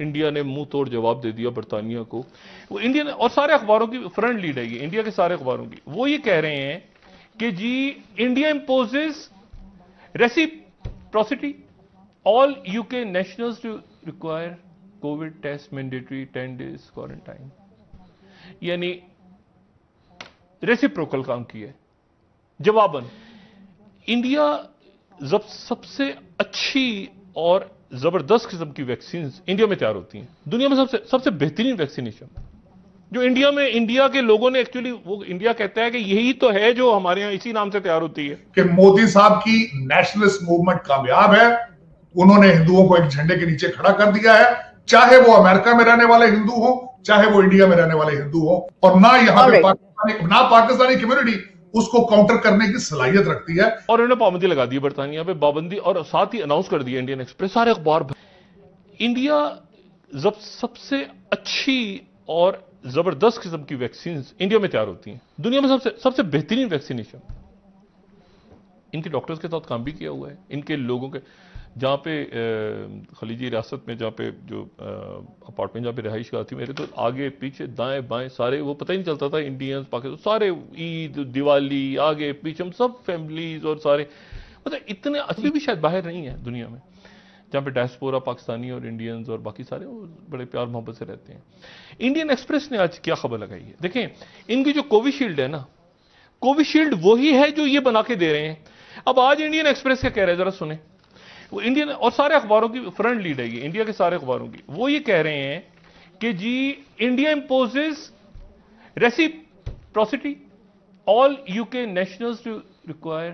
India ने मुंह तोड़ जवाब दे दिया बरतानिया को। वो इंडियन और सारे अखबारों की फ्रंट लीड है ये, इंडिया के सारे अखबारों की। वो ये कह रहे हैं कि जी India imposes reciprocity all UK nationals to require Covid test mandatory 10 days quarantine, यानी रेसिप्रोकल काम किया है। जवाबन इंडिया जब सबसे अच्छी और जबरदस्त किस्म की वैक्सीन इंडिया में तैयार होती हैं, दुनिया में सबसे बेहतरीन वैक्सीनेशन जो इंडिया में, इंडिया के लोगों ने एक्चुअली, वो इंडिया कहता है कि यही तो है जो हमारे यहां इसी नाम से तैयार होती है कि मोदी साहब की नेशनलिस्ट मूवमेंट कामयाब है। उन्होंने हिंदुओं को एक झंडे के नीचे खड़ा कर दिया है, चाहे वो अमेरिका में रहने वाले हिंदू हो, चाहे वो इंडिया में रहने वाले हिंदू हो। और ना यहाँ पे पाकिस्तानी कम्युनिटी उसको काउंटर करने की सलाहियत रखती है। और उन्होंने पाबंदी लगा दी बरतानिया पे, पाबंदी, और साथ ही अनाउंस कर दिया इंडियन एक्सप्रेस, सारे अखबार। इंडिया जब सबसे अच्छी और जबरदस्त किस्म की वैक्सीन इंडिया में तैयार होती हैं, दुनिया में सबसे बेहतरीन वैक्सीनेशन। इनके डॉक्टर्स के साथ काम भी किया हुआ है, इनके लोगों के, जहाँ पे खलीजी रियासत में, जहाँ पे जो अपार्टमेंट जहाँ पे रहाइश का थी मेरे, तो आगे पीछे दाएं बाएं सारे, वो पता ही नहीं चलता था इंडियंस पाकिस्तान सारे, ईद दिवाली आगे पीछे हम सब फैमिलीज और सारे, मतलब इतने अभी भी शायद बाहर नहीं है दुनिया में, जहाँ पे डायस्पोरा पाकिस्तानी और इंडियंस और बाकी सारे वो बड़े प्यार मोहब्बत से रहते हैं। इंडियन एक्सप्रेस ने आज क्या खबर लगाई है, देखें इनकी जो कोविशील्ड है ना, कोविशील्ड वही है जो ये बना के दे रहे हैं। अब आज इंडियन एक्सप्रेस क्या कह रहे हैं जरा सुने। वो इंडियन और सारे अखबारों की फ्रंट लीड है ये, इंडिया के सारे अखबारों की। वो ये कह रहे हैं कि जी India imposes reciprocity all UK nationals to require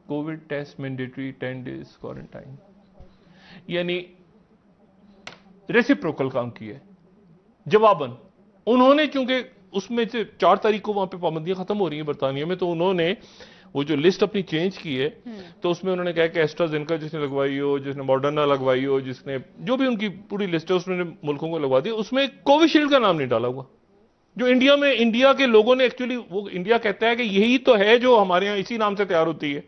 Covid test mandatory 10 days quarantine, यानी रेसिप्रोकल काम किया है। जवाबन उन्होंने, चूंकि उसमें से 4 तारीख को वहां पे पाबंदियां खत्म हो रही हैं बरतानिया में, तो उन्होंने वो जो लिस्ट अपनी चेंज की है, तो उसमें उन्होंने कहा कि एस्ट्राजेनेका जिसने लगवाई हो, जिसने मॉडर्ना लगवाई हो, जिसने जो भी उनकी पूरी लिस्ट है उसने मुल्कों को लगवा दी, उसमें कोविशील्ड का नाम नहीं डाला हुआ, जो इंडिया में, इंडिया के लोगों ने एक्चुअली, वो इंडिया कहता है कि यही तो है जो हमारे यहां इसी नाम से तैयार होती है।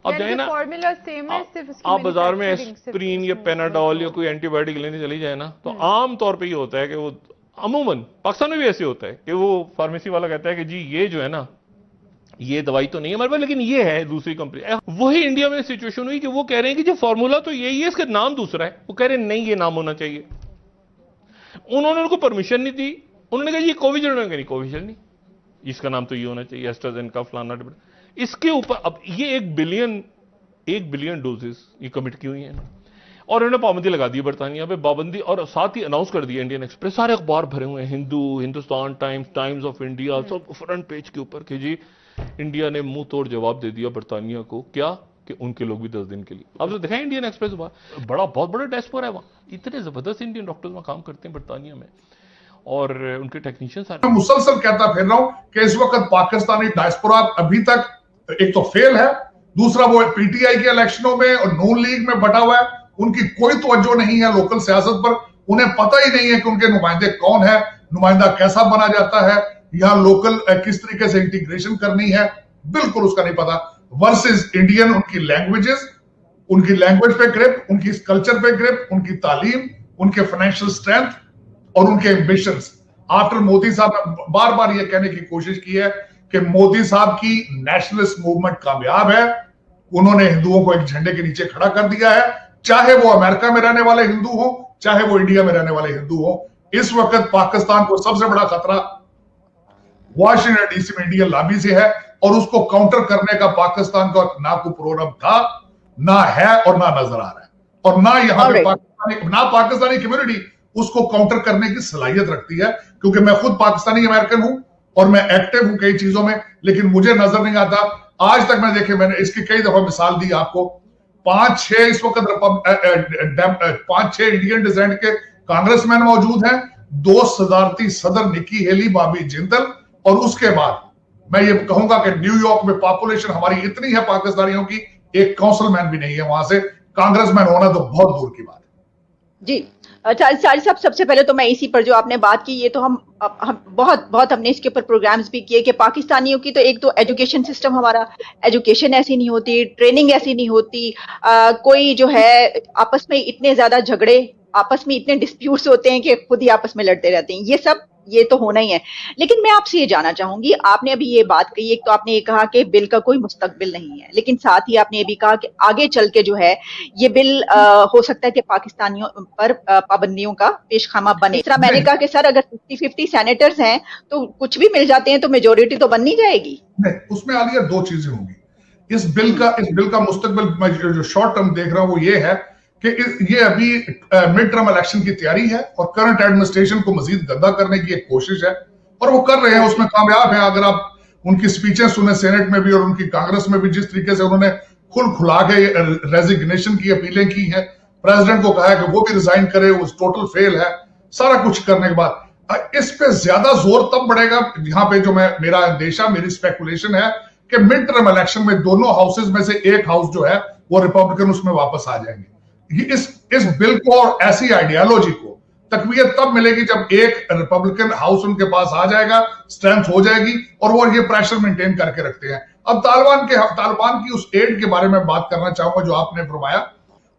अब जाए ना आप बाजार में एस्प्रिन या पेनाडोल या कोई एंटीबायोटिक लेने चली जाए ना, तो आम तौर पे ये होता है कि वो अमूमन पाकिस्तान में भी ऐसे होता है कि वो फार्मेसी वाला कहता है कि जी ये जो है ना, ये दवाई तो नहीं है हमारे पास, लेकिन ये है दूसरी कंपनी। वही इंडिया में सिचुएशन हुई कि वो कह रहे हैं कि जो फॉर्मूला तो यही है, इसका नाम दूसरा है। वो कह रहे हैं नहीं, ये नाम होना चाहिए। उन्होंने उनको परमिशन नहीं दी, उन्होंने कहा ये कोविशील्ड, नहीं कोविशील्ड नहीं, इसका नाम तो ये होना चाहिए, एस्ट्राजेनेका फलाना। इसके ऊपर अब ये 1 बिलियन डोजेस ये कमिट की हुई है, और उन्होंने पाबंदी लगा दी बरतानिया पे, पाबंदी, और साथ ही अनाउंस कर दिया इंडियन एक्सप्रेस, सारे अखबार भरे हुए हैं, Hindu, Hindustan times, times of India, सब फ्रंट पेज के ऊपर कि जी इंडिया ने मुंह तोड़ जवाब दे दिया बरतानिया को, क्या कि उनके लोग भी 10 दिन के लिए। अब तो दिखाएं इंडियन एक्सप्रेस, बहुत बड़ा डायस्पोरा है वहां, इतने जबरदस्त इंडियन डॉक्टर्स वहां काम करते हैं बरतानिया में, और उनके टेक्नीशियंस। मैं मुसलसल कहता फिर रहा हूं कि इस वक्त पाकिस्तानी डायस्पोरा अभी तक एक तो फेल है, दूसरा वो पीटीआई के इलेक्शनों में और नून लीग में बटा हुआ है, उनकी कोई तवज्जो नहीं है लोकल सियासत पर, उन्हें पता ही नहीं है कि उनके नुमाइंदे कौन है, नुमाइंदा कैसा बना जाता है, यहां लोकल किस तरीके से इंटीग्रेशन करनी है, बिल्कुल उसका नहीं पता। वर्सेस इंडियन, उनकी लैंग्वेजेस, उनकी लैंग्वेज पे ग्रिप, उनकी कल्चर पे ग्रिप, उनकी तालीम, उनके फाइनेंशियल स्ट्रेंथ और उनके एम्बिशंस। आफ्टर मोदी साहब ने बार बार यह कहने की कोशिश की है कि मोदी साहब की नेशनलिस्ट मूवमेंट कामयाब है। उन्होंने हिंदुओं को एक झंडे के नीचे खड़ा कर दिया है, चाहे वो अमेरिका में रहने वाले हिंदू हो, चाहे वो इंडिया में रहने वाले हिंदू हो। इस वक्त पाकिस्तान को सबसे बड़ा खतरा वाशिंगटन डीसी में इंडियन लॉबी से है, और उसको काउंटर करने का पाकिस्तान का ना कोई प्रोग्राम था, ना है और ना नजर आ रहा है, और ना यहां पे पाकिस्तानी कम्युनिटी उसको काउंटर करने की सलाहियत रखती है। क्योंकि मैं खुद पाकिस्तानी अमेरिकन हूं और मैं एक्टिव हूं कई चीजों में, लेकिन मुझे नजर नहीं आता आज तक। मैंने इसकी कई दफा मिसाल दी आपको, 5-6 इस वक्त 5-6 इंडियन डिसेंट के कांग्रेसमैन मौजूद हैं, 2 सदारती सदर निकी हेली, बॉबी जिंदल, और उसके बाद मैं ये कहूंगा कि न्यूयॉर्क में पॉपुलेशन हमारी इतनी है पाकिस्तानियों की, एक काउंसिलमैन भी नहीं है वहां से, कांग्रेसमैन होना तो बहुत दूर की बात है। जी चारी साहब, सबसे पहले तो मैं इसी पर जो आपने बात की, ये तो हम बहुत हमने इसके ऊपर प्रोग्राम्स भी किए कि पाकिस्तानियों की तो एक तो एजुकेशन सिस्टम, हमारा एजुकेशन ऐसी नहीं होती, ट्रेनिंग ऐसी नहीं होती, कोई जो है आपस में इतने ज्यादा झगड़े आपस में इतने डिस्प्यूट्स होते हैं कि खुद ही आपस में लड़ते रहते हैं, ये तो होना ही है। लेकिन मैं आपसे ये जानना चाहूंगी, आपने अभी ये बात कही, एक तो आपने ये कहा कि बिल का कोई मुस्तकबिल नहीं है, लेकिन साथ ही आपने ये भी कहा कि आगे चल के जो है ये बिल हो सकता है कि पाकिस्तानियों पर पाबंदियों का पेशखामा बने। इस तरह मैंने कहा कि सर अगर 50-50 सेनेटर्स हैं तो कुछ भी मिल जाते हैं तो मेजोरिटी तो बननी जाएगी। नहीं, उसमें आलिया दो चीजें होंगी। इस बिल का मुस्तकबिल जो शॉर्ट टर्म देख रहा हूं वो ये है कि ये अभी मिड टर्म इलेक्शन की तैयारी है और करंट एडमिनिस्ट्रेशन को मजीद गंदा करने की एक कोशिश है और वो कर रहे हैं, उसमें कामयाब है। अगर आप उनकी स्पीचें सुने सेनेट में भी और उनकी कांग्रेस में भी, जिस तरीके से उन्होंने खुला के रेजिग्नेशन की अपीलें की हैं, प्रेसिडेंट को कहा है कि वो भी रिजाइन करे, वो टोटल फेल है सारा कुछ करने के बाद। इस पे ज्यादा जोर तब बढ़ेगा यहाँ पे जो मेरा अंदेशा, मेरी स्पेकुलेशन है कि मिड टर्म इलेक्शन में दोनों हाउसेज में से एक हाउस जो है वो रिपब्लिकन उसमें वापस आ जाएंगे। इस बिल को और ऐसी आइडियोलॉजी को तकवीयत तब मिलेगी जब एक रिपब्लिकन हाउस उनके पास आ जाएगा, स्ट्रेंथ हो जाएगी और वो ये प्रेशर मेंटेन करके रखते हैं। अब तालिबान की उस एड के बारे में बात करना चाहूंगा जो आपने फरमाया।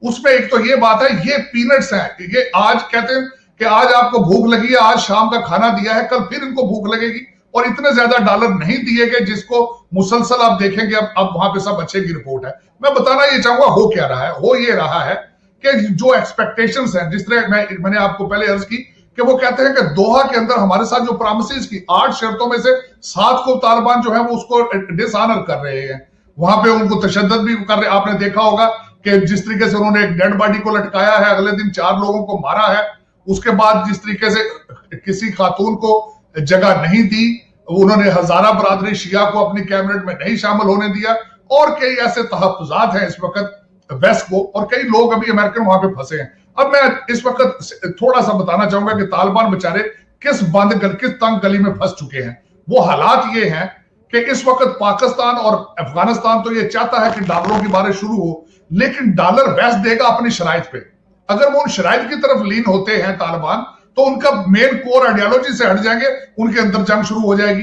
उसमें एक तो ये बात है, ये पीनट्स हैं, ये आज कहते हैं कि आज आपको भूख लगी है, आज शाम का खाना दिया है, कल फिर इनको भूख लगेगी और इतने ज्यादा डॉलर नहीं दिए गए जिसको मुसलसल आप देखेंगे अब वहां पे सब अच्छे की रिपोर्ट है। मैं बताना ये चाहूंगा हो क्या रहा है, हो ये रहा है कि जो एक्सपेक्टेशंस हैं, जिस तरह मैंने आपको पहले अर्ज की कि वो कहते हैं कि दोहा के अंदर हमारे साथ जो प्रॉमिसेस की 8 शर्तों में से 7 को तालिबान जो है वो उसको डिसऑनर कर रहे हैं, वहां पे उनको तशद्दुद भी कर रहे। आपने देखा होगा कि जिस तरीके से उन्होंने एक डेड बॉडी को लटकाया है, अगले दिन 4 लोगों को मारा है, उसके बाद जिस तरीके से किसी खातून को जगह नहीं दी, उन्होंने हजारा बरादरी शिया को अपनी कैबिनेट में नहीं शामिल होने दिया और कई ऐसे तहफ्फुजात हैं इस वक्त वेस्ट को, और कई लोग अभी अमेरिकन वहां पे फंसे हैं। अब मैं इस वक्त थोड़ा सा बताना चाहूंगा कि तालिबान बेचारे किस तंग गली में फंस चुके हैं। वो हालात ये हैं कि इस वक्त पाकिस्तान और अफगानिस्तान तो ये चाहता है कि डॉलरों की बारिश शुरू हो, लेकिन डॉलर वेस्ट देगा अपनी शराइत पे। अगर वो उन शराइत की तरफ लीन होते हैं तालिबान, तो उनका मेन कोर आइडियोलॉजी से हट जाएंगे, उनके अंदर जंग शुरू हो जाएगी।